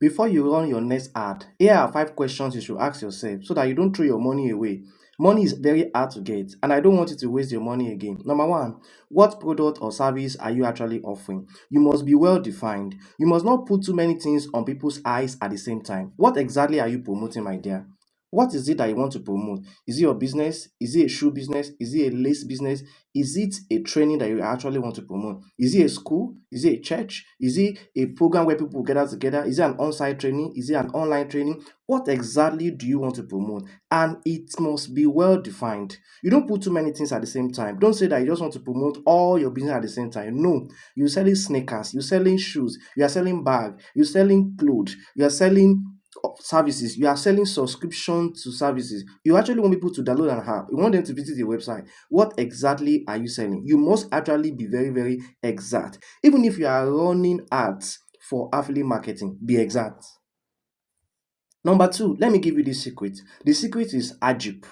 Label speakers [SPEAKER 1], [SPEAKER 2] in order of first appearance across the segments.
[SPEAKER 1] Before you run your next ad, here are 5 questions you should ask yourself so that you don't throw your money away. Money is very hard to get, and I don't want you to waste your money again. Number one, what product or service are you actually offering? You must be well defined. You must not put too many things on people's eyes at the same time. What exactly are you promoting, my dear? What is it that you want to promote? Is it your business? Is it a shoe business? Is it a lace business? Is it a training that you actually want to promote? Is it a school? Is it a church? Is it a program where people gather together? Is it an on-site training? Is it an online training? What exactly do you want to promote? And it must be well defined. You don't put too many things at the same time. Don't say that you just want to promote all your business at the same time. No, you're selling sneakers, you're selling shoes, you are selling bag, you're selling clothes, you are selling services, you are selling subscription to services. You actually want people to download an app, you want them to visit your website. What exactly are you selling? You must actually be very, very exact. Even if you are running ads for affiliate marketing, be exact. Number two, let me give you this secret. The secret is AGIP.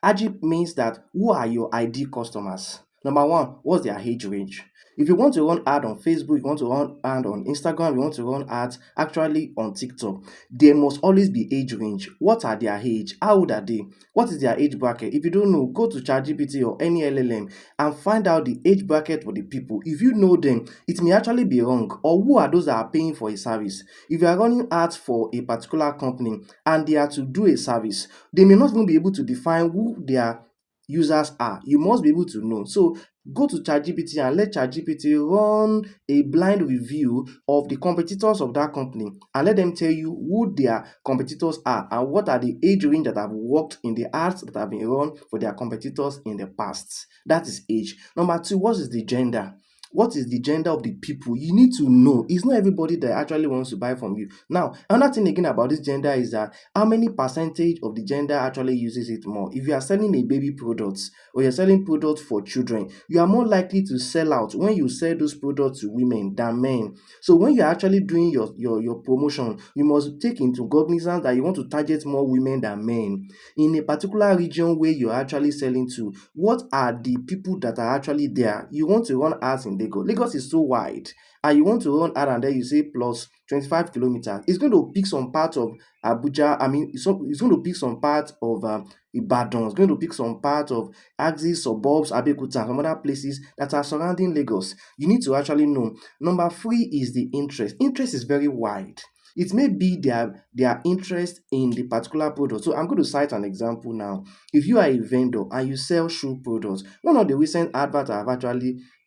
[SPEAKER 1] AGIP means that who are your ID customers? Number one, what's their age range? If you want to run ad on Facebook, you want to run ad on Instagram, you want to run ads actually on TikTok, there must always be age range. What are their age? How old are they? What is their age bracket? If you don't know, go to ChatGPT or any LLM and find out the age bracket for the people. If you know them, it may actually be wrong. Or who are those that are paying for a service? If you are running ads for a particular company and they are to do a service, they may not even be able to define who their users are. You must be able to know. So go to ChatGPT and let ChatGPT run a blind review of the competitors of that company and let them tell you who their competitors are and what are the age range that have worked in the ads that have been run for their competitors in the past. That is age. Number two, what is the gender? What is the gender of the people? You need to know. It's not everybody that actually wants to buy from you. Now, another thing again about this gender is that how many percentage of the gender actually uses it more. If you are selling a baby product or you're selling products for children, you are more likely to sell out when you sell those products to women than men. So when you're actually doing your promotion, you must take into cognizance that you want to target more women than men. In a particular region where you're actually selling to, what are the people that are actually there? You want to run ads in Lagos. Lagos is so wide, and you want to run ad and then you say plus 25 kilometers. It's going to pick some part of Abuja. I mean, it's going to pick some part of Ibadan. It's going to pick some part of Axis, suburbs, Abeokuta, and some other places that are surrounding Lagos. You need to actually know. Number three is the interest. Interest is very wide. It may be their interest in the particular product. So I'm going to cite an example now. If you are a vendor and you sell shoe products, one of the recent adverts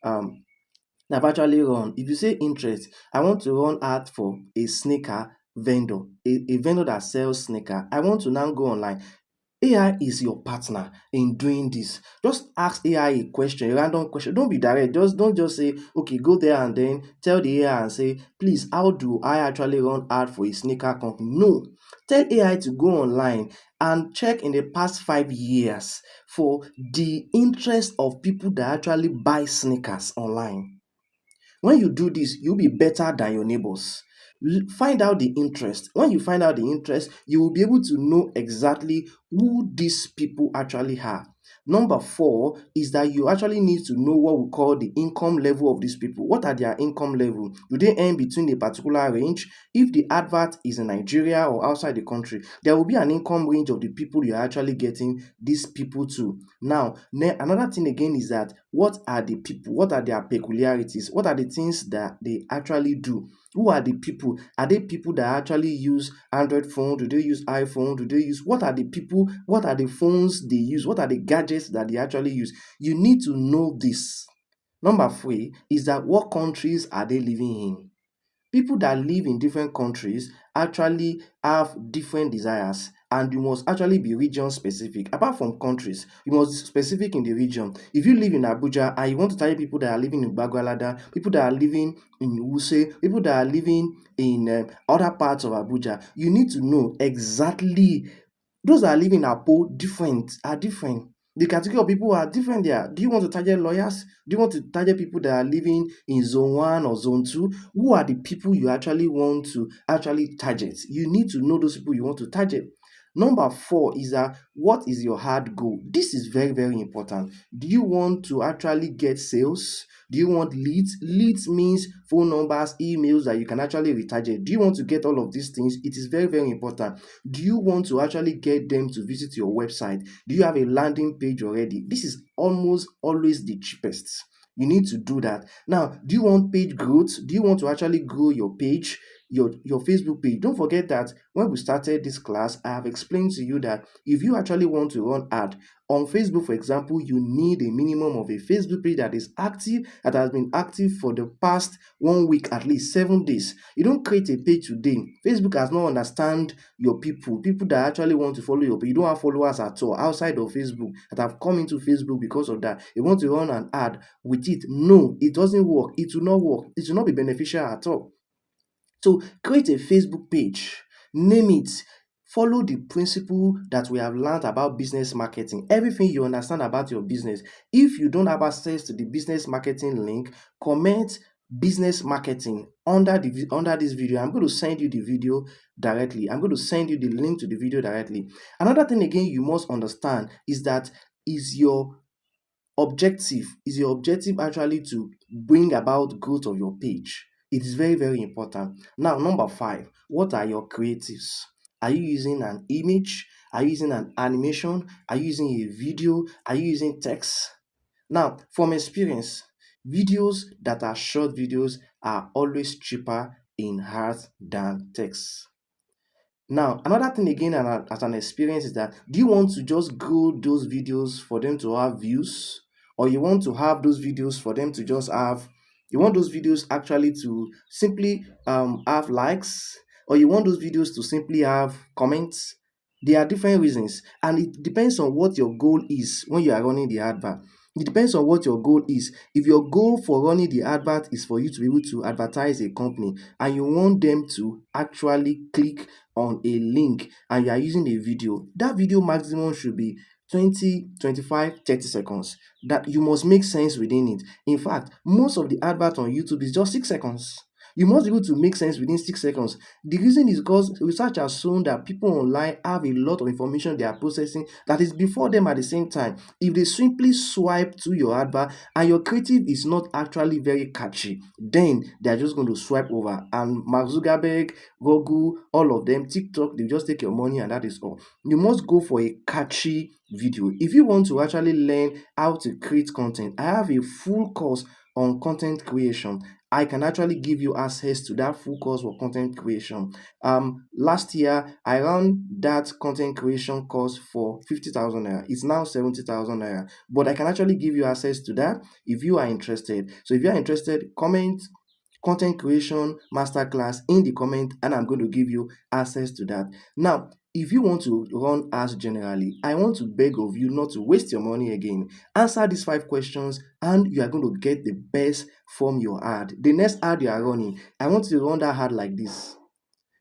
[SPEAKER 1] um I've actually run. If you say interest, I want to run ad for a sneaker vendor, a vendor that sells sneaker. I want to now go online. AI is your partner in doing this. Just ask AI a question, a random question. Don't be direct. Just don't just say, okay, go there and then tell the AI and say, please, how do I actually run ad for a sneaker company? No. Tell AI to go online and check in the past 5 years for the interest of people that actually buy sneakers online. When you do this, you'll be better than your neighbors. Find out the interest. When you find out the interest, you will be able to know exactly who these people actually are. Number four is that you actually need to know what we call the income level of these people. What are their income level? Do they earn between a particular range? If the advert is in Nigeria or outside the country, there will be an income range of the people you're actually getting these people to. Now, another thing again is that what are the people? What are their peculiarities? What are the things that they actually do? Who are the people? Are they people that actually use Android phone? Do they use iPhone? Do they use what are the people? What are the phones they use? What are the gadgets that they actually use? You need to know this. Number three is that what countries are they living in? People that live in different countries actually have different desires, and you must actually be region specific. Apart from countries, you must be specific in the region. If you live in Abuja and you want to target people that are living in Bagwalada, people that are living in Wuse, people that are living in other parts of Abuja, you need to know exactly those that are living in Apo are different. The category of people are different there. Do you want to target lawyers? Do you want to target people that are living in zone 1 or zone 2? Who are the people you actually want to actually target? You need to know those people you want to target. Number four is that what is your hard goal? This is very, very important. Do you want to actually get sales? Do you want leads? Leads means phone numbers, emails that you can actually retarget. Do you want to get all of these things? It is very, very important. Do you want to actually get them to visit your website? Do you have a landing page already? This is almost always the cheapest. You need to do that. Now, do you want page growth? Do you want to actually grow your page, your Facebook page? Don't forget that when we started this class, I have explained to you that if you actually want to run ad on Facebook, for example, you need a minimum of a Facebook page that is active, that has been active for the past 1 week, at least 7 days. You don't create a page today. Facebook has not understand your people that actually want to follow your page. You don't have followers at all outside of Facebook that have come into Facebook because of that. You want to run an ad with it. No, it doesn't work. It will not work. It will not be beneficial at all. So create a Facebook page, name it, follow the principle that we have learned about business marketing, everything you understand about your business. If you don't have access to the business marketing link, comment business marketing under this video. I'm going to send you the video directly. I'm going to send you the link to the video directly. Another thing again you must understand is that is your objective actually to bring about growth of your page? It is very, very important. Now, number five, what are your creatives? Are you using an image? Are you using an animation? Are you using a video? Are you using text? Now, from experience, videos that are short videos are always cheaper in art than text. Now, another thing again, as an experience, is that do you want to just grow those videos for them to have views, or you want to have those videos for them to just have, you want those videos actually to simply have likes, or you want those videos to simply have comments? There are different reasons, and it depends on what your goal is when you are running the advert. It depends on what your goal is. If your goal for running the advert is for you to be able to advertise a company and you want them to actually click on a link and you are using a video, that video maximum should be 20, 25, 30 seconds. That you must make sense within it. In fact, most of the advert on YouTube is just 6 seconds. You must be able to make sense within 6 seconds. The reason is because research has shown that people online have a lot of information they are processing that is before them at the same time. If they simply swipe to your advert and your creative is not actually very catchy, then they are just going to swipe over. And Mark Zuckerberg, Google, all of them, TikTok, they just take your money and that is all. You must go for a catchy video. If you want to actually learn how to create content, I have a full course on content creation. I can actually give you access to that full course for content creation. Last year I ran that content creation course for 50,000 naira. It's now 70,000 naira, but I can actually give you access to that if you are interested. So if you are interested, comment content creation masterclass in the comment and I'm going to give you access to that. Now, if you want to run ads generally, I want to beg of you not to waste your money again. Answer these 5 questions and you are going to get the best from your ad. The next ad you are running, I want you to run that ad like this.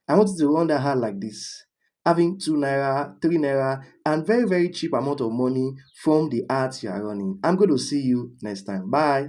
[SPEAKER 1] I want you to run that ad like this. Having 2 naira, 3 naira, and very, very cheap amount of money from the ads you are running. I'm going to see you next time. Bye.